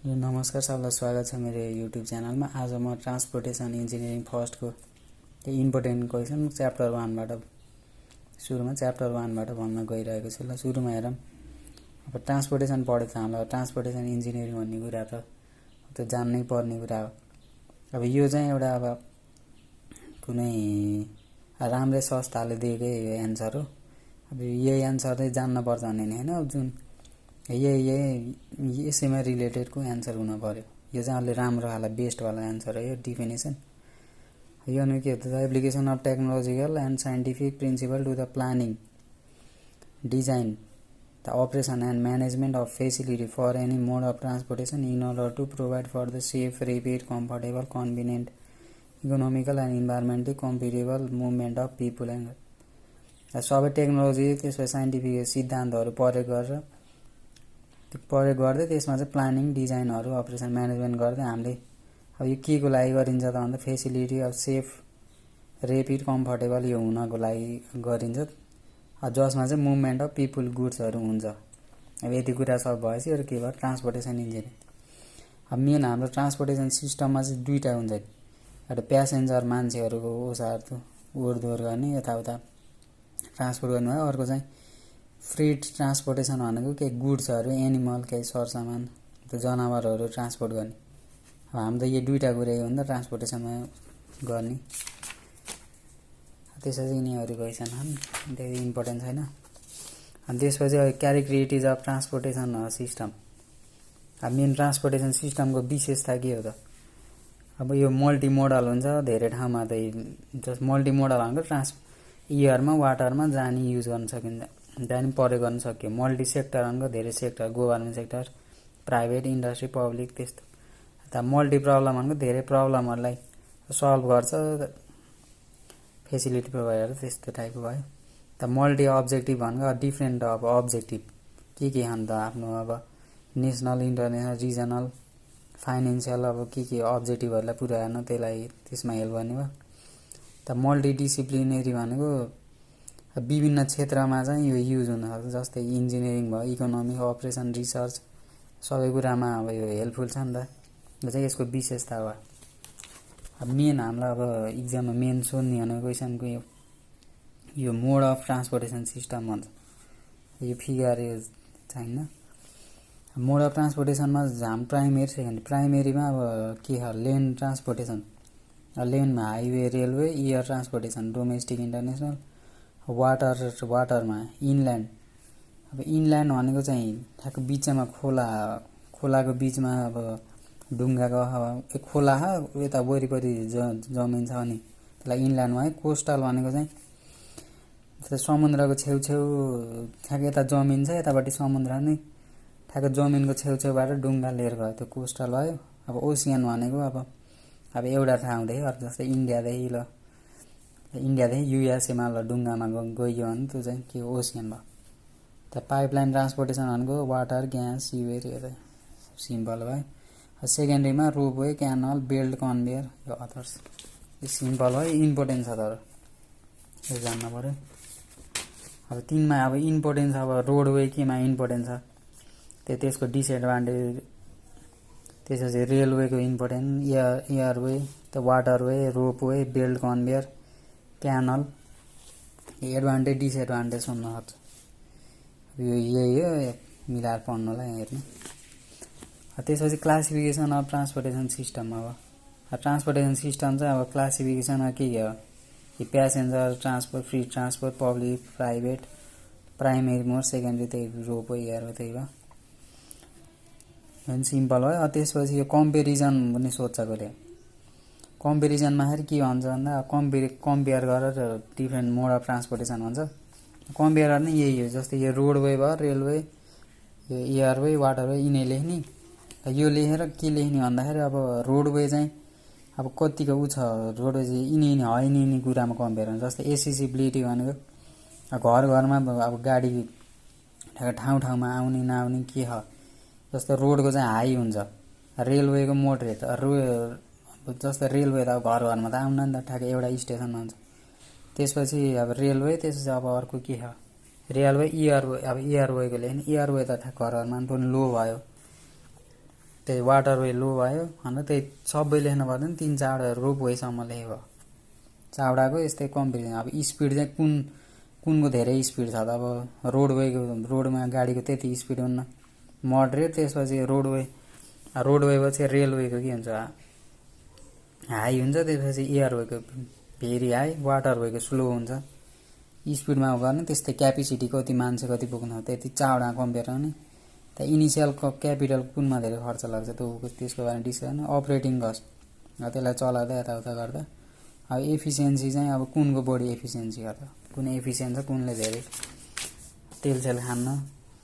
नमस्कार, सबलाई स्वागत छ मेरो युट्युब च्यानलमा। आज म ट्रान्सपोर्टेसन इन्जिनियरिङ फर्स्टको इम्पोर्टेन्ट क्वेसन च्याप्टर 1बाट भन्न गइरहेको छु। ल सुरुमा हेरौँ। अब ट्रान्सपोर्टेसन पढ्यो त हामीलाई ट्रान्सपोर्टेसन इन्जिनियरिङ भन्ने कुरा त त्यो जान्नै पर्ने कुरा हो। अब यो चाहिँ एउटा कुनै राम्रै संस्थाले दिएकै एन्सर हो। अब यही एन्सर चाहिँ जान्न पर्छ भन्ने नि हैन। अब जुन यसैमा रिलेटेडको एन्सर हुन पर्यो। यो चाहिँ अलि राम्रो खाला बेस्टवाला एन्सर हो। यो डिफिनेसन यो के हो त, application of technological and scientific principle to the planning, design, the operation and management of facility for any mode of transportation in order to provide for the safe, rapid, comfortable, convenient, economical and environmentally compatible movement of people and सबै technology त्यसपछि scientific सिद्धान्तहरू प्रयोग गर्दै त्यसमा चाहिँ planning, डिजाइनहरू, operation, management गर्दै हामीले अब यो के को लागि गरिन्छ त भन्दा फेसिलिटी अब सेफ, रेपिड, कम्फर्टेबल यो हुनको लागि गरिन्छ। जसमा चाहिँ मुभमेन्ट अफ पिपुल, गुड्सहरू हुन्छ। अब यति कुरा सब भएपछि अरू के भयो, ट्रान्सपोर्टेसन इन्जिनियरिङ। अब मेन हाम्रो ट्रान्सपोर्टेसन सिस्टममा चाहिँ दुईटा हुन्छ। एउटा प्यासेन्जर मान्छेहरूको ओसार ओहोरदोहोर गर्ने यताउता ट्रान्सपोर्ट गर्नु भयो। अर्को चाहिँ फ्रिट ट्रान्सपोर्टेसन भनेको केही गुड्सहरू, एनिमल, केही सरसामान, त्यो जनावरहरू ट्रान्सपोर्ट गर्ने। अब हामी त यो दुईटा कुरा हो नि त ट्रान्सपोर्टेसनमा गर्ने। त्यसपछि यिनीहरू गइछन् धेरै इम्पोर्टेन्ट छैन। अनि त्यसपछि क्यारेक्टरिस्टिक्स अफ ट्रान्सपोर्टेसन सिस्टम। अब मेन ट्रान्सपोर्टेसन सिस्टमको विशेषता के हो त, अब यो मल्टिमोडल हुन्छ। धेरै ठाउँमा त जस्ट मल्टिमोडल भनेको एयरमा, वाटरमा जाने युज गर्न सकिन्छ, जाने प्रयोग गर्न सक्यो। मल्टी सेक्टर भनेको धेरै sector, government sector, private, industry, public, त्यस्तो। त मल्टी प्रब्लम भनेको धेरै प्रब्लमहरूलाई सल्भ गर्छ, फेसिलिटी प्रोभाइडर त्यस्तो टाइपको भयो। त मल्टी अब्जेक्टिभ भनेको डिफ्रेन्ट अब अब्जेक्टिभ के छन् त आफ्नो अब नेसनल, इन्टरनेसनल, रिजनल, फाइनेन्सियल अब के अब्जेक्टिभहरूलाई पुरा गर्न त्यसलाई त्यसमा हेल्प गर्ने भयो। त मल्टिडिसिप्लिनेरी भनेको विभिन्न क्षेत्रमा चाहिँ यो युज हुनसक्छ। जस्तै इन्जिनियरिङ भयो, इकोनोमी, अपरेसन, रिसर्च, सबै कुरामा अब यो हेल्पफुल छ नि त। यो चाहिँ यसको विशेषता हो। अब मेन हामीलाई अब इक्जाममा मेन सोध्ने भनेको क्वेसनको यो मोड अफ ट्रान्सपोर्टेसन सिस्टम भन्छ। यो फिगर छैन। मोड अफ ट्रान्सपोर्टेसनमा हाम्रो प्राइमेरी, सेकेन्डरी। प्राइमेरीमा अब के छ, लेन ट्रान्सपोर्टेसन। लेनमा highway, railway, air transportation, domestic, international. वाटरमा इनल्यान्ड। अब इनल्यान्ड भनेको चाहिँ ठ्याक्क बिचमा खोलाको बिचमा अब ढुङ्गाको खोला यता वरिपरि जमिन छ अनि त्यसलाई इनल्यान्ड भयो। कोस्टल भनेको चाहिँ समुद्रको छेउछेउ ठ्याक्क यता जमिन छ, यतापट्टि समुद्र नै, ठ्याक्क जमिनको छेउछेउबाट ढुङ्गा लिएर गयो, त्यो कोस्टल भयो। अब ओसियन भनेको अब एउटा ठाउँदेखि अर्को, जस्तै इन्डियादेखि युएसएमा ढुङ्गामा गइयो भने त्यो चाहिँ के ओसियन भयो। त पाइपलाइन ट्रान्सपोर्टेसन भनेको वाटर, ग्यास, सिवेज, यो चाहिँ सिम्पल भयो। सेकेन्डरीमा रोपवे, क्यानल, बेल्ट, कन्भेयर, यो अदर्स, यो सिम्पल भयो। इम्पोर्टेन्ट छ तर यो जान्न पर्यो। अब तिनमा अब इम्पोर्टेन्ट छ। अब रोडवे केमा इम्पोर्टेन्ट छ, त्यसको डिसएडभान्टेज। त्यसपछि रेलवेको इम्पोर्टेन्ट, एयरवे, त waterway, ropeway, belt, conveyor, canal, advantage, disadvantage हुनसक्छ। यो यही हो, मिलाएर पढ्नुलाई हेर्नु। त्यसपछि क्लासिफिकेसन अफ ट्रान्सपोर्टेसन सिस्टम। अब ट्रान्सपोर्टेसन सिस्टम चाहिँ अब क्लासिफिकेसनमा के हो, passenger transport, free transport, public, private, primary mode, secondary त्यही रोपवे, एयरवे त्यही भयो। सिम्पल भयो। त्यसपछि यो कम्पेरिजन पनि सोध्छ कहिले। कम्पेरिजनमा के भन्छ भन्दा कम्पेयर गरेर डिफ्रेन्ट मोड अफ ट्रान्सपोर्टेसन भन्छ। कम्पेयर गर्ने यही हो। जस्तै यो रोडवे भयो, रेलवे, यो एयरवे, वाटरवे, यिनै लेख्ने। यो लेखेर के लेख्ने भन्दाखेरि अब रोडवे चाहिँ अब कतिको छ, रोडवे चाहिँ यिनी होइन यिनी कुरामा कम्पेयर हुन्छ। जस्तै एसेसिबिलिटी भनेको घरमा अब गाडी ठाउँमा आउने नआउने के छ। जस्तो रोडको चाहिँ हाई हुन्छ, रेलवेको मोडरेट। जस्तै रेलवे त अब घरमा त आउन नि त, ठ्याक्कै एउटा स्टेसनमा हुन्छ। त्यसपछि अब रेलवे, त्यसपछि अब अर्को के छ, रेलवे, एयरवे। अब एयरवेको लेख्ने, एयरवे त ठ्याक्क घरमा पनि लो भयो। त्यही वाटर वे लो भयो होइन, त्यही सबै लेख्नु पर्दैन, 3-4 रोप वेसम्म लेख्यो। चावडाको यस्तै कम्पेरिजन। अब स्पिड चाहिँ कुनको धेरै स्पिड छ त, अब रोडमा गाडीको त्यति स्पिड हुन्न, मोडरेट, त्यसपछि रोडवे पछि रेलवेको के हुन्छ हाई हुन्छ, त्यसपछि एयरवेको भेरी हाई, वाटरवेको स्लो हुन्छ। स्पिडमा गर्ने त्यस्तै क्यापेसिटी कति मान्छे कति पुग्नु त्यति चावडा कम्पेयर गर्ने। त्यहाँ इनिसियल क्यापिटल कुनमा धेरै खर्च लाग्छ त्यसको बारेमा डिस्कस गर्ने। अपरेटिङ कस्ट त्यसलाई चलाउँदा यताउता गर्दा। अब एफिसियन्सी चाहिँ अब कुनको बढी एफिसियन्सी गर्छ, कुन एफिसियन्ट छ, कुनले धेरै तेलसेल खान्न,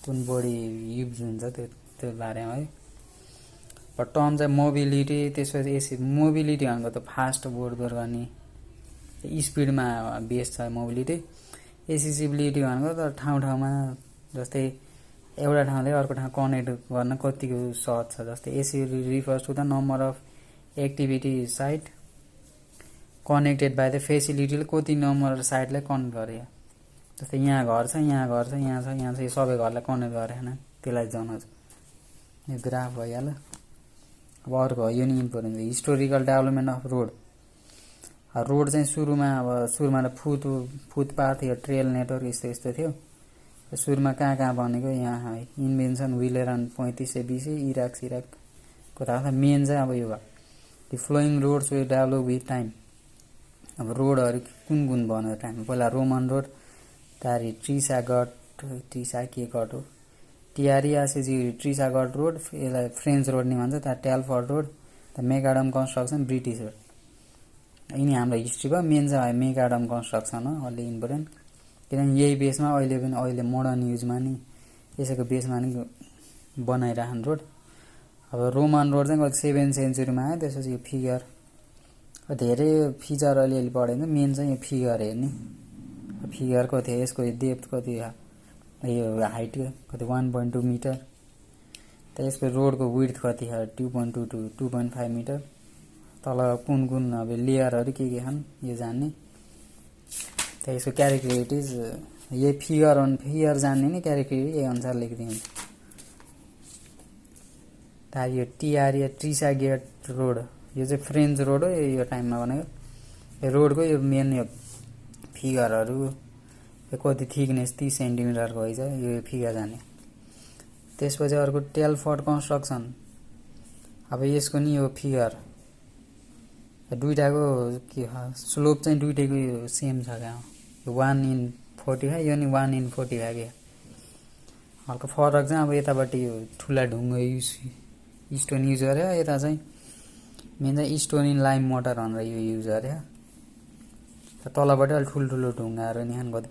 कुन बढी युज हुन्छ त्यो बारेमा है। टर्म चाहिँ मोबिलिटी, त्यसपछि मोबिलिटी भनेको त फास्ट बोर्डबोर गर्ने स्पिडमा बेस छ मोबिलिटी। एसेसिबिलिटी भनेको त ठाउँमा जस्तै एउटा ठाउँले अर्को ठाउँ कनेक्ट गर्न कतिको सहज छ, जस्तै AC refers to the number of activity site connected by the फेसिलिटीले कति नम्बर साइटलाई कनेक्ट गरे। जस्तै यहाँ घर छ, यहाँ घर छ, यहाँ छ, यहाँ छ, यो सबै घरलाई कनेक्ट गरेन, त्यसलाई जनाउँछ। यो ग्राफ भइहाल्यो। अब अर्को यो नि important historical development off road. Road चाहिँ सुरुमा त फुटपाथ थियो, ट्रेल नेटवर्क यस्तो थियो। सुरुमा कहाँ बनेको, यहाँ इन्भेन्सन विलेर 3520 इराकको थाहा। मेन चाहिँ अब यो भयो flowing roads will develop with time. अब रोडहरू कुन बन्यो टाइममा, पहिला रोमन रोड, त्यहाँदेखि ट्रिसा के गट हो, टिआरइआरसिजी ट्रिसा गट रोड, यसलाई फ्रेन्च रोड नि भन्छ। त्यहाँ टेलफोर्ड रोड, त्यहाँ मेगाडम कन्स्ट्रक्सन ब्रिटिस रोड। यिनी हाम्रो हिस्ट्री भयो। मेन चाहिँ मेगाडम कन्स्ट्रक्सन हो, अलि इम्पोर्टेन्ट, किनभने यही बेसमा अहिले मोडर्न युजमा नि यसैको बेसमा नि बनाइराखन् रोड। अब रोमन रोड चाहिँ 7th सेन्चुरीमा आयो। त्यसपछि यो फिगर धेरै फिचर अलिअलि बढेन, मेन चाहिँ यो फिगर हेर्ने। फिगर कति हो, यसको डेप्थ कति, यो हाइट कति 1.2 मिटर, त यसको रोडको विड्थ कति छ 2.2 to 2.5 मिटर। तल कुन अब लेयरहरू के छन् यो जान्ने। त यसको क्यारेक्टरिटिज यही फिगर जान्ने नि, क्यारेक्टरिटिज यही अनुसार लेखिदिन्छ। त यो टिआरए ट्रिसा गेट रोड, यो चाहिँ फ्रेन्च रोड हो, यो टाइममा बनेको। यो रोडको यो मेन यो फिगरहरू, यो कति थिकनेस 30 सेन्टिमिटरको होइन, यो फिगर जाने। त्यसपछि अर्को टेलफोर्ड कन्स्ट्रक्सन। अब यसको नि यो फिगर दुईटाको के स्लोप चाहिँ दुईटैको यो सेम छ क्या, 1/45, यो नि 1/45 के। हल्का फरक चाहिँ अब यतापट्टि यो ठुला ढुङ्गा स्टोन युज गरे, यता चाहिँ मेन चाहिँ स्टोन इन लाइम मोटर भनेर यो युज गरे। तलबाट अलिक ठुल्ठुलो ढुङ्गाहरू नि कति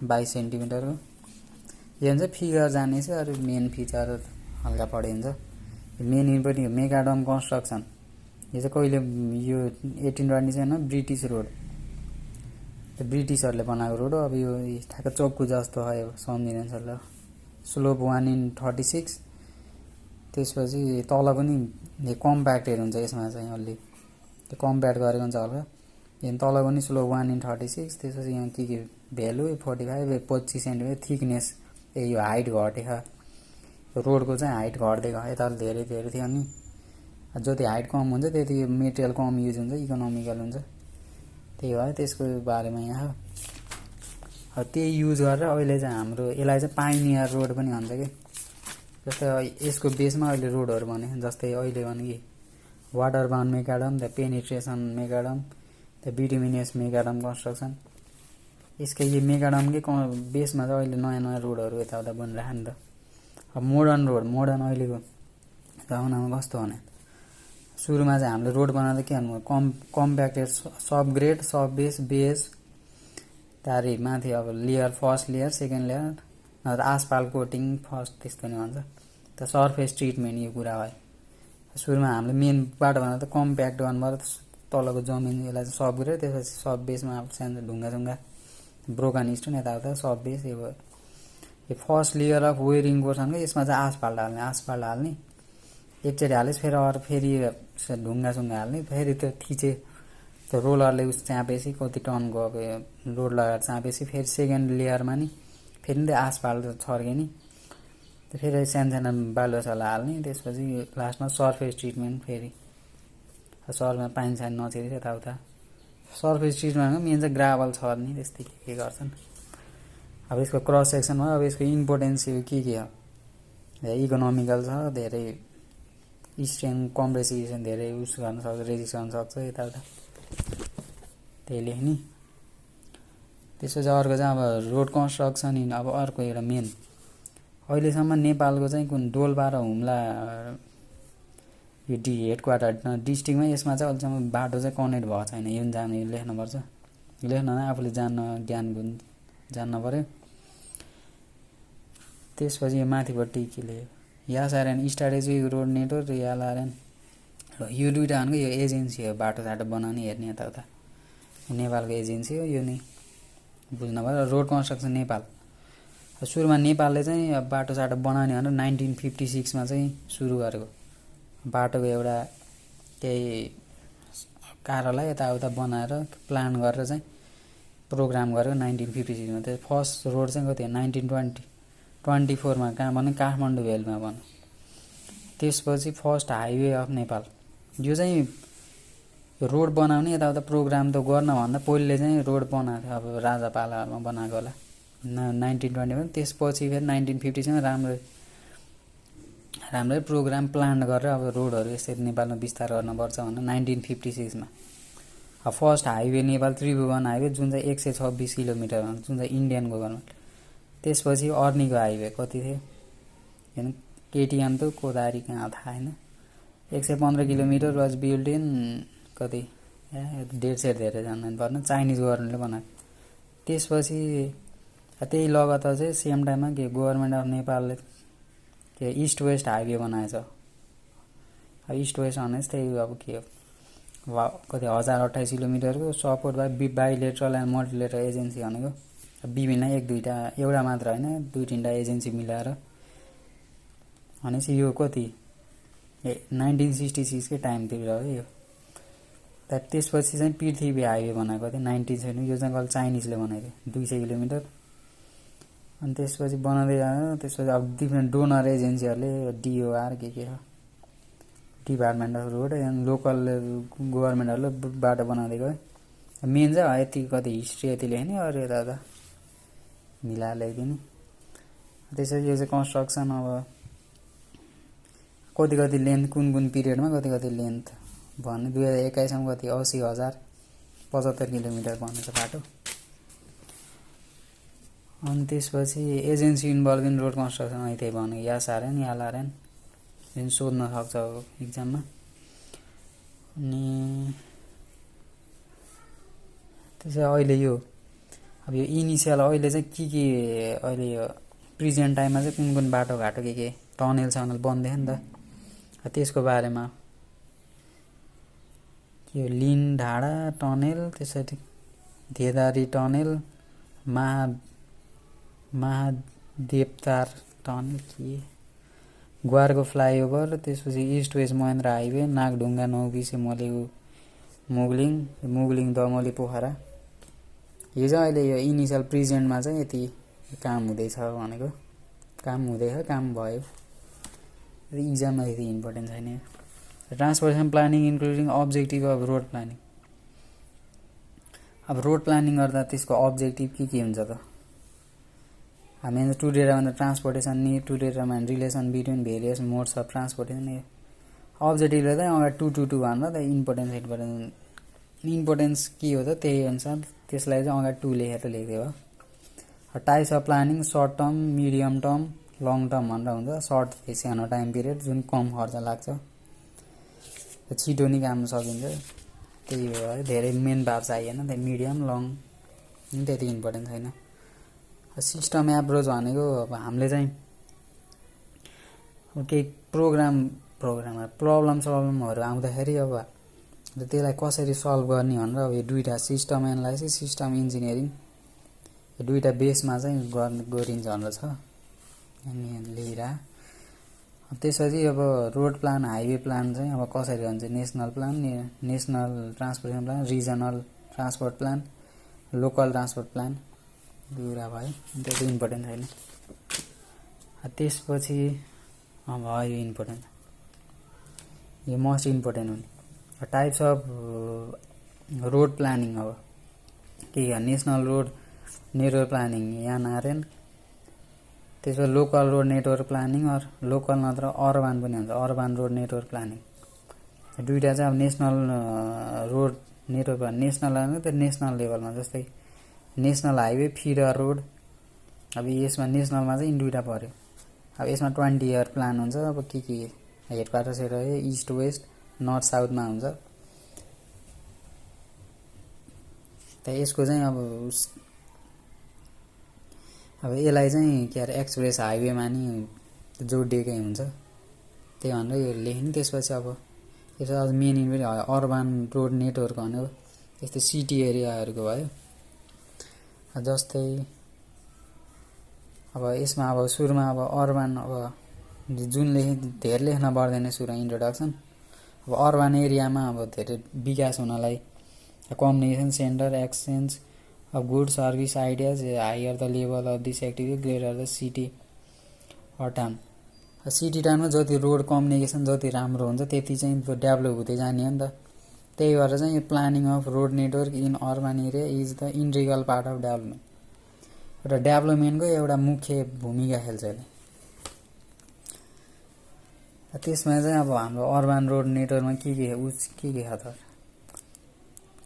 22 सेन्टिमिटरको। यो चाहिँ फिगर जाने चाहिँ अरू मेन फिचर हल्का पढिन्छ। मेन पनि मेगाडम कन्स्ट्रक्सन, यो चाहिँ कहिले यो 1820 होइन, ब्रिटिस रोड, ब्रिटिसहरूले बनाएको रोड हो। अब यो ठ्याक्क चौक्कु जस्तो है, सम्झिनुहुन्छ ल। स्लोप 1/36। त्यसपछि तल पनि कम्प्याक्टेड हुन्छ यसमा चाहिँ, अलि त्यो कम्प्याक्ट गरेको हुन्छ हल्का। यहाँ तल पनि स्लोप 1/36। त्यसपछि यहाँ के भ्यालु 45, 25 सेन्टिमिटर थिकनेस। यो हाइट घटेको, रोडको चाहिँ हाइट घट्दै गयो, यता धेरै थियो नि। जति हाइट कम हुन्छ त्यति मेटेरियल कम युज हुन्छ, इकोनोमिकल हुन्छ। त्यही भयो त्यसको बारेमा यहाँ। अब त्यही युज गरेर अहिले चाहिँ हाम्रो यसलाई चाहिँ पाइनियर रोड पनि भन्छ कि। जस्तै यसको बेसमा अहिले रोडहरू बने, जस्तै अहिले भने कि water bound macadam, the penetration macadam, the bituminous macadam construction. यसकै यो मेगाडमकै बेसमा चाहिँ अहिले नयाँ रोडहरू यताउता बनिरहेको नि त। अब मोडर्न अहिलेको जमानामा कस्तो भने, सुरुमा चाहिँ हामीले रोड बनाउँदा के भन्नु, कम्प्याक्टेड सब ग्रेड, सब बेस, त्यहाँदेखि माथि अब layer, first layer, second layer, नत्र आसपाल कोटिङ फर्स्ट, त्यस्तो नि भन्छ। त सर्फेस ट्रिटमेन्ट यो कुरा भयो। सुरुमा हामीले मेन बाटो बनाउँदा त कम्प्याक्ट गर्नुभयो, तलको जमिन यसलाई चाहिँ सब ग्रेड, त्यसपछि सब बेसमा सानो ढुङ्गा ब्रोकन स्टोन यताउता सब बेस। यो फर्स्ट लेयर अफ वेयरिङ कोर्सनको यसमा चाहिँ आसपाल्ट हाल्ने, एकचोटि हालेपछि फेरि ढुङ्गा हाल्ने, फेरि त्यो थिचे, त्यो रोलरले चापेपछि कति टनको अब रोड लगाएर चापेपछि फेरि सेकेन्ड लेयरमा नि फेरि त्यो आसपाल्ट छर्के नि। त फेरि सानो बालुवासला हाल्ने, त्यसपछि लास्टमा सर्फेस ट्रिटमेन्ट फेरि सरमा पानी सानी नछिरेर यताउता सर्फेस ट्रिटमेन्टमा मेन चाहिँ ग्राभल छर्ने, त्यस्तै के गर्छन्। अब यसको क्रस सेक्सनमा अब यसको इम्पोर्टेन्स के हो, इकोनोमिकल छ, धेरै स्ट्रेन कम्प्रेसिसन धेरै उस गर्न सक्छ, रेजिस्ट गर्न सक्छ, यताउता त्यही लेख्ने। त्यसपछि अर्को चाहिँ अब रोड कन्स्ट्रक्सन इन, अब अर्को एउटा मेन अहिलेसम्म नेपालको चाहिँ कुन डोल्पा र हुम्ला यो हेड क्वार्टर डिस्ट्रिक्टमा, यसमा चाहिँ अहिलेसम्म बाटो चाहिँ कनेक्ट भएको छैन। यो जानु लेख्नुपर्छ, लेख्न नै आफूले ज्ञान जान्न पर्यो। त्यसपछि यो माथिपट्टि के लेख्यो, यासारेन स्ट्राटेजिक रोड नेटवर्क यालारेन, यो दुइटा भनेको यो एजेन्सी हो बाटो साटो बनाउने हेर्ने यताउता, नेपालको एजेन्सी हो यो नै बुझ्नु भयो। रोड कन्स्ट्रक्सन नेपाल, सुरुमा नेपालले चाहिँ अब बाटो साटो बनाउने भनेर 1956मा चाहिँ सुरु गरेको, बाटोको एउटा केही कार्यालय यताउता बनाएर प्लान गरेर चाहिँ प्रोग्राम गरेको 1956मा। त्यो फर्स्ट रोड चाहिँ कति 1924मा कहाँ भने काठमाडौँ भेलमा बन्यो। त्यसपछि फर्स्ट हाइवे अफ नेपाल, यो चाहिँ रोड बनाउने यताउता प्रोग्राम त गर्नभन्दा पहिले चाहिँ रोड बनाएको थियो, अब राजापालामा बनाएको होला 1920मा। त्यसपछि फेरि 1950मा राम्रै प्रोग्राम प्लान गरेर अब रोडहरू यसरी नेपालमा विस्तार गर्नुपर्छ भनेर 1956मा अब first highway Nepal Tribhuvan highway, जुन चाहिँ 126 किलोमिटर हो, जुन चाहिँ इन्डियन गभर्मेन्ट। त्यसपछि अर्नीको हाइवे कति थियो हेर्नु, केटिएम त कोदारी कहाँ थाहा होइन, 115 किलोमिटर वाज बिल्ड इन कति 150 धेरै जान्दैन पर्ने, चाइनिज गभर्मेन्टले बनाएको। त्यसपछि त्यही लगातार चाहिँ सेम टाइममा के गभर्मेन्ट अफ नेपालले के इस्ट वेस्ट हाइवे बनाएछ। अब इस्ट वेस्ट भने त्यही अब के हो कति 1028 किलोमिटरको सपोर्ट बाइलेटरल एन्ड मल्टिलेटरल एजेन्सी भनेको विभिन्न एक दुईवटा एउटा मात्र होइन, दुई तिनवटा एजेन्सी मिलाएर भनेपछि यो कति 1966कै टाइमतिर हो यो। त्यसपछि चाहिँ पृथ्वी हाइवे बनाएको थियो 1970, यो चाहिँ कहिले चाइनिजले बनाएको थियो 200 किलोमिटर। अनि त्यसपछि बनाउँदै जाँदा त्यसपछि अब डिफ्रेन्ट डोनर एजेन्सीहरूले डिओआर के छ department of road and local गभर्मेन्टहरूले बाटो बनाउँदै गयो। मेन चाहिँ यति कति हिस्ट्री यति लेख्ने, अरू यता मिलाएर लेखिदिने। त्यसपछि यो चाहिँ कन्स्ट्रक्सन अब कति लेन्थ कुन पिरियडमा कति लेन्थ भन्ने 2021मा कति 80,075 किलोमिटर बनेछ बाटो। अनि त्यसपछि agency involve in road construction त्यही भने यासारेन यालारेन जुन सोध्न सक्छ इक्जाममा। अनि त्यसै अहिले यो अब यो इनिसियल अहिले चाहिँ के अहिले यो प्रेजेन्ट टाइममा चाहिँ कुन बाटोघाटो के टनल सनल बन्दैछ नि त, त्यसको बारेमा यो लिन ढाडा टनेल, त्यसरी धेदारी टनेल, महादेवतार टनेल, के ग्वारको फ्लाइओभर, त्यसपछि east west Mahendra highway, Nagdhunga Naubise Mugling Damauli Pokhara. यो चाहिँ अहिले यो इनिसियल प्रेजेन्टमा चाहिँ यति काम हुँदैछ भनेको, काम भयो। इक्जाममा यति इम्पोर्टेन्ट छैन। Transportation planning including objective of road planning, अब रोड प्लानिङ गर्दा त्यसको अब्जेक्टिभ के हुन्छ त, हामी टु डिटरमाइन ट्रान्सपोर्टेसन नि to determine relation between various modes of transportation. अब्जेक्टिभले चाहिँ अगाडि 222 भनेर त इम्पोर्टेन्स के हो त त्यही अनुसार त्यसलाई चाहिँ अगाडि 2 लेखेर लेख्दै हो। Types of planning short term, medium term, long term भनेर हुन्छ। सर्ट सानो टाइम पिरियड जुन कम खर्च लाग्छ, छिटो नि काम सकिन्छ, त्यही हो। धेरै मेन भाग चाहिएन, त्यही मिडियम लङ त्यति इम्पोर्टेन्ट छैन। सिस्टम एप्रोच भनेको अब हामीले चाहिँ केही प्रब्लमहरू आउँदाखेरि अब त्यसलाई कसरी सल्भ गर्ने भनेर अब यो दुईवटा सिस्टम एनालाइसिस सिस्टम इन्जिनियरिङ यो दुईवटा बेसमा चाहिँ गरिन्छ भनेर छ लेखिरह। त्यसपछि अब रोड प्लान हाइवे प्लान चाहिँ अब कसरी हुन्छ, national plan, national transportation plan, regional transport plan, local transport plan, दुईवटा भयो, त्यति इम्पोर्टेन्ट छैन। त्यसपछि अब यो इम्पोर्टेन्ट, यो मोस्ट इम्पोर्टेन्ट हुने टाइप्स अफ रोड प्लानिङ। अब के national road network planning NRN, त्यसपछि local road network planning or local नत्र अर्बान पनि हुन्छ, अर्बान रोड नेटवर्क प्लानिङ। दुईवटा चाहिँ अब national road network plan national आएन त नेसनल लेभलमा, जस्तै नेसनल हाइवे फिडर रोड। अब यसमा नेसनलमा चाहिँ दुईवटा पर्यो। अब यसमा 20 इयर प्लान हुन्छ। अब के हेड क्वार्टर सेट रह्यो इस्ट वेस्ट नर्थ साउथमा हुन्छ। त यसको चाहिँ अब यसलाई चाहिँ के अरे एक्सप्रेस हाइवेमा नि जोडिएकै हुन्छ, त्यही भनेर यो लेख्ने। त्यसपछि अब यसो अझ मेन अर्बान रोड नेटवर्क भनेको यस्तै सिटी एरियाहरूको भयो। जस्तै अब यसमा अब सुरुमा अब अर्बान, अब जुन धेरै लेख्न पर्दैन सुरुमा इन्ट्रोडक्सन। अब अर्बान एरियामा अब धेरै विकास हुनलाई communication centre exchange of good service ideas higher the level of this activity greater the city or town. City टाउनमा जति रोड कम्युनिकेसन जति राम्रो हुन्छ त्यति चाहिँ डेभलप हुँदै जाने हो नि त। त्यही भएर चाहिँ planning off road network in urban area is the integral part of development. एउटा डेभलपमेन्टको एउटा मुख्य भूमिका खेल्छ यसले। त्यसमा चाहिँ अब हाम्रो अर्बन रोड नेटवर्कमा के छ त,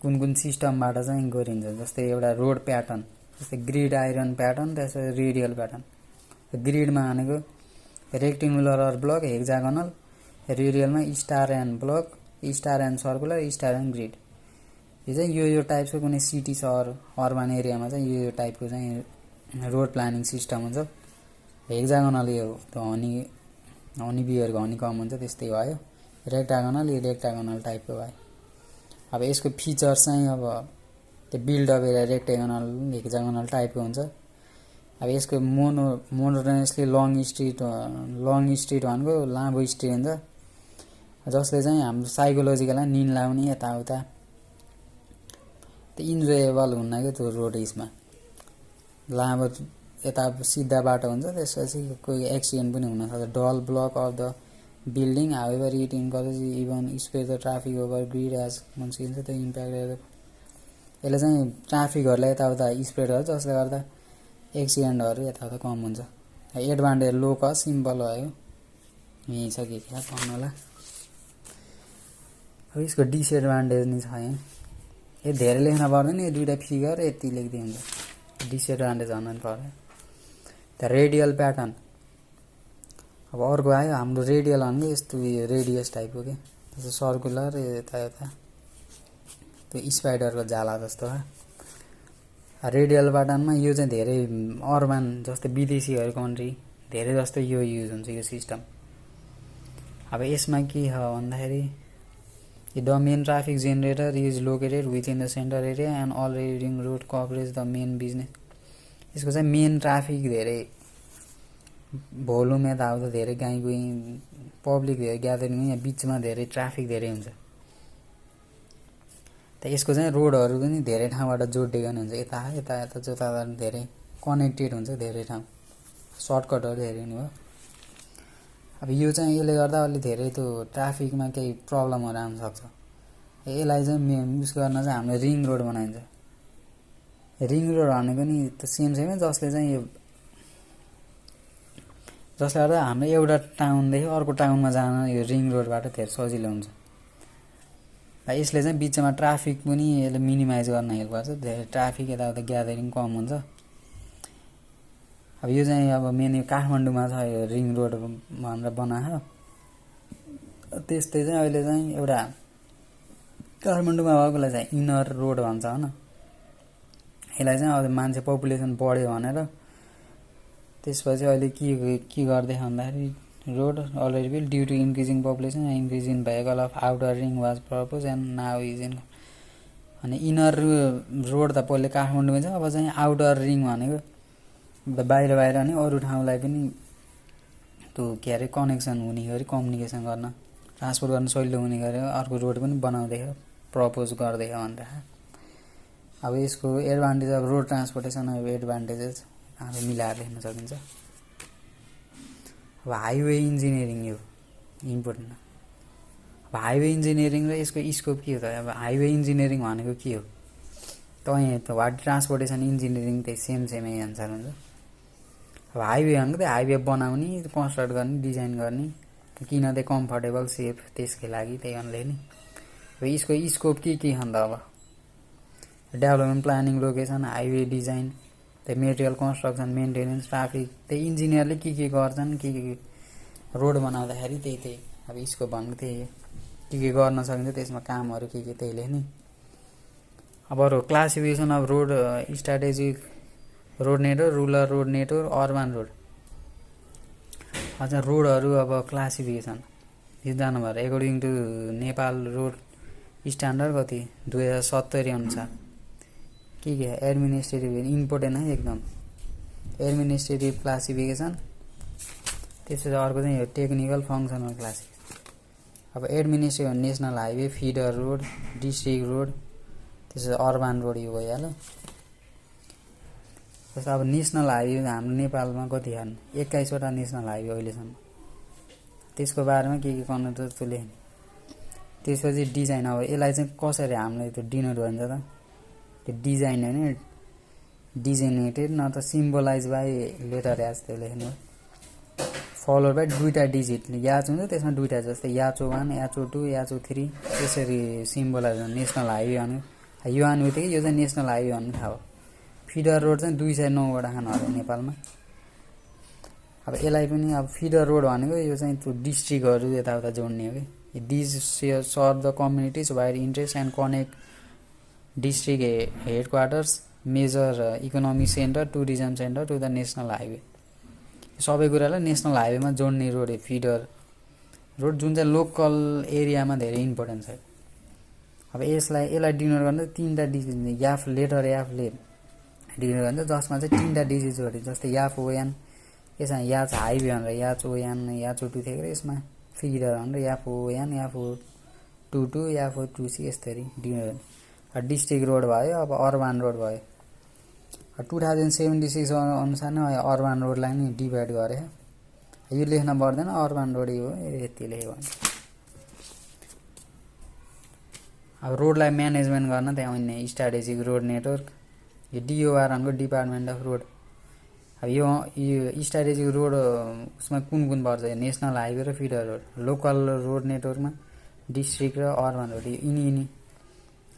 कुन कुन सिस्टमबाट चाहिँ गरिन्छ। जस्तै एउटा रोड प्याटर्न, जस्तै ग्रिड आइरन प्याटर्न, त्यसपछि रेडियल प्याटर्न। ग्रिडमा भनेको रेक्टेङ्गुलर अर ब्लक, हेक्जागोनल, रेडियलमा star and block, star and circular, star and grid. यो चाहिँ यो टाइप्सको कुनै सिटी सहर अर्बन एरियामा चाहिँ यो टाइपको चाहिँ रोड प्लानिङ सिस्टम हुन्छ। हेक्जागोनल यो हनी बियरको हनीकम हुन्छ त्यस्तै भयो। रेक्टागोनल यो रेक्टागोनल टाइपको भयो। अब यसको फिचर्स चाहिँ अब त्यो बिल्डअप एरिया रेक्टेगोनल हेक्जागोनल टाइपको हुन्छ। अब यसको मोनोटोनियसली लङ स्ट्रिट भनेको लामो स्ट्रिट हुन्छ, जसले चाहिँ हाम्रो साइकोलोजिकललाई निन लाउने यताउता त्यो इन्जोएबल हुन्न क्या त्यो रोड। यसमा लामो यता सिधा बाटो हुन्छ, त्यसपछि कोही एक्सिडेन्ट पनि हुनसक्छ। Dull block of the building however it encourage even space the traffic over grid as भन्छ त्यो इम्प्याक्ट। यसले चाहिँ ट्राफिकहरूलाई यताउता स्प्रेड गर्छ, जसले गर्दा एक्सिडेन्टहरू यताउता कम हुन्छ। एडभान्टेज लो कस्ट सिम्पल भयो। यहीँ छ के पढ्नु होला। अब यसको डिसएडभान्टेज नि छ यहाँ, यो धेरै लेख्न पर्दैन, यो दुईवटा फिगर यति लेख्दै हुन्छ। डिसएडभान्टेज भन्नु पर्यो। त रेडियल प्याटर्न अब अर्को आयो हाम्रो रेडियल भनेको यस्तो यो रेडियस टाइपको के, जस्तो सर्कुलर यता त्यो स्पाइडरको जाला जस्तो हो। रेडियल प्याटर्नमा यो चाहिँ धेरै अर्बन जस्तै विदेशीहरू कन्ट्री धेरै जस्तो यो युज हुन्छ यो सिस्टम। अब यसमा के छ भन्दाखेरि the main traffic generator is located within the centre area and all riding road coverage the main business. यसको चाहिँ मेन ट्राफिक धेरै भोल्युम यताउता धेरै गाई गुई पब्लिक धेरै ग्यादरिङ यहाँ बिचमा धेरै ट्राफिक धेरै हुन्छ। त यसको चाहिँ रोडहरू पनि धेरै ठाउँबाट जोडिएको हुन्छ, यता जता धेरै कनेक्टेड हुन्छ धेरै ठाउँ, सर्टकटहरू धेरै हुने भयो। अब यो चाहिँ यसले गर्दा अलि धेरै त्यो ट्राफिकमा केही प्रब्लमहरू आउन सक्छ। यसलाई चाहिँ युज गर्न चाहिँ हाम्रो रिङ रोड बनाइन्छ। रिङ रोड भनेको नि त सेमै जसले चाहिँ यो जसले गर्दा हाम्रो एउटा टाउनदेखि अर्को टाउनमा जान यो रिङ रोडबाट धेरै सजिलो हुन्छ। यसले चाहिँ बिचमा ट्राफिक पनि यसले मिनिमाइज गर्न हेल्प गर्छ, धेरै ट्राफिक यताउता ग्यादरिङ कम हुन्छ। अब यो चाहिँ अब मेन यो काठमाडौँमा छ यो रिङ रोड भनेर बनायो। त्यस्तै चाहिँ अहिले चाहिँ एउटा काठमाडौँमा भएकोलाई चाहिँ इनर रोड भन्छ होइन। यसलाई चाहिँ अब मान्छे पपुलेसन बढ्यो भनेर त्यसपछि अहिले के गर्दै भन्दाखेरि road already build due to increasing population and increase in vehicle of outer ring was purpose and now is in. अनि इनर रोड त पहिले काठमाडौँमै छ, अब चाहिँ आउटर रिङ भनेको बाहिर अनि अरू ठाउँलाई पनि त्यो के अरे कनेक्सन हुने गरी कम्युनिकेसन गर्न ट्रान्सपोर्ट गर्न सजिलो हुने गरी अर्को रोड पनि बनाउँदै प्रपोज गर्दै भनेर। अब यसको एडभान्टेज अब रोड ट्रान्सपोर्टेसन अब एडभान्टेजेस हामी मिलाएर लेख्न सकिन्छ। अब हाइवे इन्जिनियरिङ यो इम्पोर्टेन्ट। अब हाइवे इन्जिनियरिङ र यसको स्कोप के हो त? अब हाइवे इन्जिनियरिङ भनेको के हो त? यहाँ त वाट ट्रान्सपोर्टेसन इन्जिनियरिङ त्यही सेमै एन्सर हुन्छ। अब हाइवे भनेको त हाइवे बनाउने, कन्स्ट्रक्ट गर्ने, डिजाइन गर्ने, किन चाहिँ कम्फर्टेबल सेफ त्यसकै लागि त्यही अनुले नि। अब यसको स्कोप के हुन्छ अब? Development planning, location, highway design, त्यही मेटेरियल कन्स्ट्रक्सन, मेन्टेनेन्स, ट्राफिक, त्यही इन्जिनियरले के गर्छन्, के रोड बनाउँदाखेरि त्यही अब स्कोप भनेको त्यही के गर्न सकिन्छ त्यसमा कामहरू के त्यही लेख्ने। अब अरू classification of road, strategic road network, rural road network, urban road. अच्छा रोडहरू अब क्लासिफिकेसन यो जानुभयो according to Nepal road standard कति 2070 अनुसार के एडमिनिस्ट्रेटिभ इम्पोर्टेन्ट है एकदम। एडमिनिस्ट्रेटिभ क्लासिफिकेसन, त्यसपछि अर्को चाहिँ यो टेक्निकल फङ्सनल क्लासिफिकेसन। अब administrative national highway, feeder road, district road, त्यसपछि अर्बन रोड यो भइहाल्यो। जस्तो अब नेसनल हाइवे हाम्रो नेपालमा कति छन्? 21वटा नेसनल हाइवे अहिलेसम्म। त्यसको बारेमा के गर्नु त त्यो लेख्ने। त्यसपछि डिजाइन, अब यसलाई चाहिँ कसरी हामीले त्यो डिनोट भन्छ त? त्यो डिजाइन होइन, डिजिनेटेड न त सिम्बलाइज बाई लेटर एज त्यो लेख्नु। फलोड बाई दुईवटा डिजिट याच हुन्छ, त्यसमा दुईवटा जस्तै याचो 1, याचो 2, याचो 3 त्यसरी सिम्बलाइज हुन्छ। नेसनल हाइवे भन्नु यो आउनु बित्तिकै यो चाहिँ नेसनल हाइवे भन्नु थाहा भयो। फिडर रोड चाहिँ 209वटा खानु नेपालमा। अब यसलाई पनि अब फिडर रोड भनेको यो चाहिँ त्यो डिस्ट्रिक्टहरू यताउता जोड्ने हो कि। These serve the communities wide interest and connect district headquarters, major economic centre, tourism centre to the national highway. सबै कुरालाई नेसनल हाइवेमा जोड्ने रोड हो फिडर रोड, जुन चाहिँ लोकल एरियामा धेरै इम्पोर्टेन्ट छ। अब यसलाई डिनोट गर्न 3वटा डिजिट याफ लेटर याफले डिनोट गर्छ, जसमा चाहिँ 3वटा डिजिट जोड्यो। जस्तै याफ ओएन, यसमा याच हाइवे भनेर याच ओएन याच ओ2 थियो र यसमा फिडर भनेर याफ ओएन याफ ओ22 याफ ओ23 यस्तरी डिनोट। डिस्ट्रिक्ट रोड भयो। अब अर्बन रोड भयो। 2076 अनुसार नै अर्बन रोडलाई नै डिभाइड गरे। यो लेख्न पर्दैन, अर्बन रोड हो यति लेख्यो भने। अब रोडलाई म्यानेजमेन्ट गर्न त्यहाँ अन्य स्ट्राटेजिक रोड नेटवर्क, यो डिओआर भनेको डिपार्टमेन्ट अफ रोड। अब यो स्ट्राटेजिक रोड उसमा कुन पर्छ? नेसनल हाइवे र फिडर रोड। लोकल रोड नेटवर्कमा डिस्ट्रिक्ट र अर्बन रोड यिनी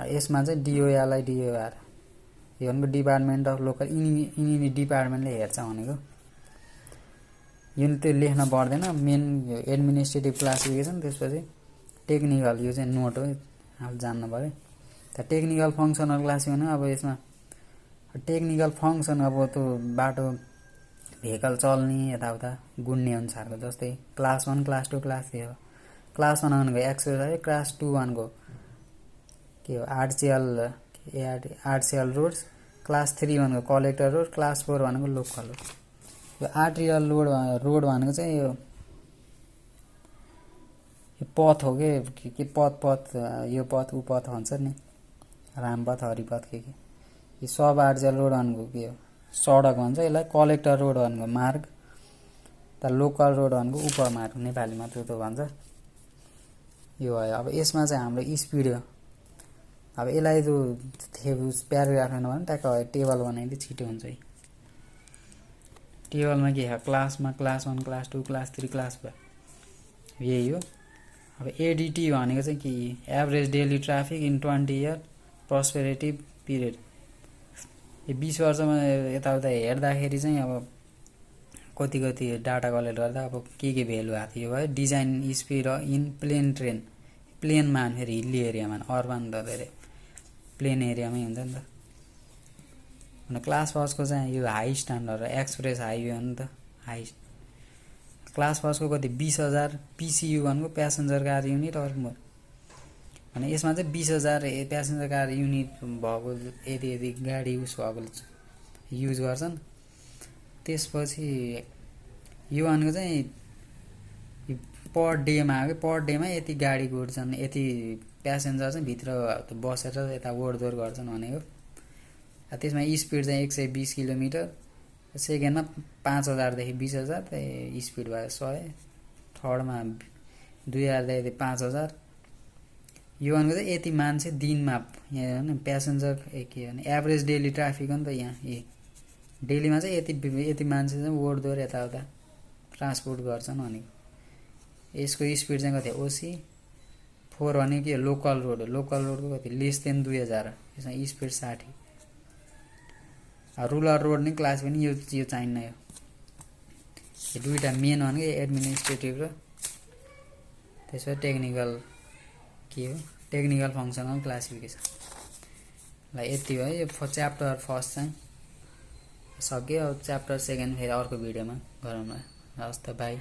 यसमा चाहिँ डिओआरलाई डिओआर यो भनेको डिपार्टमेन्ट अफ लोकल, यिनी डिपार्टमेन्टले हेर्छ भनेको। यो त्यो लेख्न पर्दैन। मेन एडमिनिस्ट्रेटिभ क्लासिफिकेसन, त्यसपछि टेक्निकल यो चाहिँ नोट हो, अब जान्नु पऱ्यो। त टेक्निकल फङ्सनल क्लासिफिकेसन अब यसमा टेक्निकल फङ्सन अब त्यो बाटो भेहिकल चल्ने यताउता गुड्ने अनुसारको। जस्तै क्लास 1, क्लास 2, क्लास 3 हो। क्लास 1 भनेको एक्सप्रेस, क्लास 2 भनेको के हो आर्टिसियल रोड्स, क्लास 3 भनेको कलेक्टर रोड, क्लास 4 भनेको लोकल रोड। यो आर्टिसियल रोड भनेको चाहिँ यो पथ हो के पथ यो पथ ऊ पथ भन्छ नि, रामपथ हरिपथ के यो सब आर्टिसियल रोड भनेको के हो? सडक भन्छ यसलाई। कलेक्टर रोड भनेको मार्ग, त लोकल रोड भनेको उपमार्ग नेपालीमा त्यो भन्छ। यो भयो। अब यसमा चाहिँ हाम्रो स्पिड हो। अब यसलाई त्यो प्याराग्राफ हेर्नु भने ट्याक्क टेबल बनाइदिए छिटो हुन्छ। टेबलमा के छ? क्लासमा क्लास 1, क्लास 2, क्लास 3, क्लास 4 यही हो। अब एडिटी भनेको चाहिँ के? Average daily traffic in 20 year prospective period. यो 20 वर्षमा यताउता हेर्दाखेरि चाहिँ अब कति डाटा कलेक्ट गर्दा अब के भेल्यु आएको थियो भयो। Design speed in plain terrain, प्लेनमा फेरि हिल्ली एरियामा, अर्बन त धेरै प्लेन एरियामै हुन्छ नि त। क्लास फर्स्टको चाहिँ यो हाई स्ट्यान्डर्ड एक्सप्रेस हाइवे हो नि त। हाई क्लास फर्स्टको कति 20,000 पिसियु भनेको प्यासेन्जर कार युनिट अर्को भने यसमा चाहिँ 20,000 प्यासेन्जर कार युनिट भएको यदि गाडी उस भएको युज गर्छन्। त्यसपछि यो भनेको चाहिँ पर डेमा हो कि पर डेमा यति गाडी गुड्छन्, यति प्यासेन्जर चाहिँ भित्र बसेर यता ओहोरदोहोर गर्छन् भनेको। त्यसमा स्पिड चाहिँ 120 किलोमिटर सेकेन्डमा 5000 देखि 20000 स्पिड भयो 100, थर्डमा 2000 देखि 5000। यो भनेको चाहिँ यति मान्छे दिनमा यहाँ हैन प्यासेन्जर के भने एभरेज डेली ट्राफिक हो नि त यहाँ डेलीमा चाहिँ यति मान्छे चाहिँ ओड्दो र यताउता ट्रान्सपोर्ट गर्छन् भनेको। यसको स्पिड चाहिँ कति ओसी 4 भने के लोकल रोड हो, लोकल रोडको कति लेस देन 2000, यसमा स्पिड 60। रुरल रोड नि क्लास पनि यो चाहिन्न। यो दुईटा मेन भनेको एडमिनिस्ट्रेटिभ र त्यसपछि टेक्निकल के हो टेक्निकल फङ्सनल क्लासिफिकेसन। ल यति भयो यो च्याप्टर फर्स्ट चाहिँ सक्यो। अब च्याप्टर सेकेन्ड फेरि अर्को भिडियोमा गरौँला। हस् त बाई।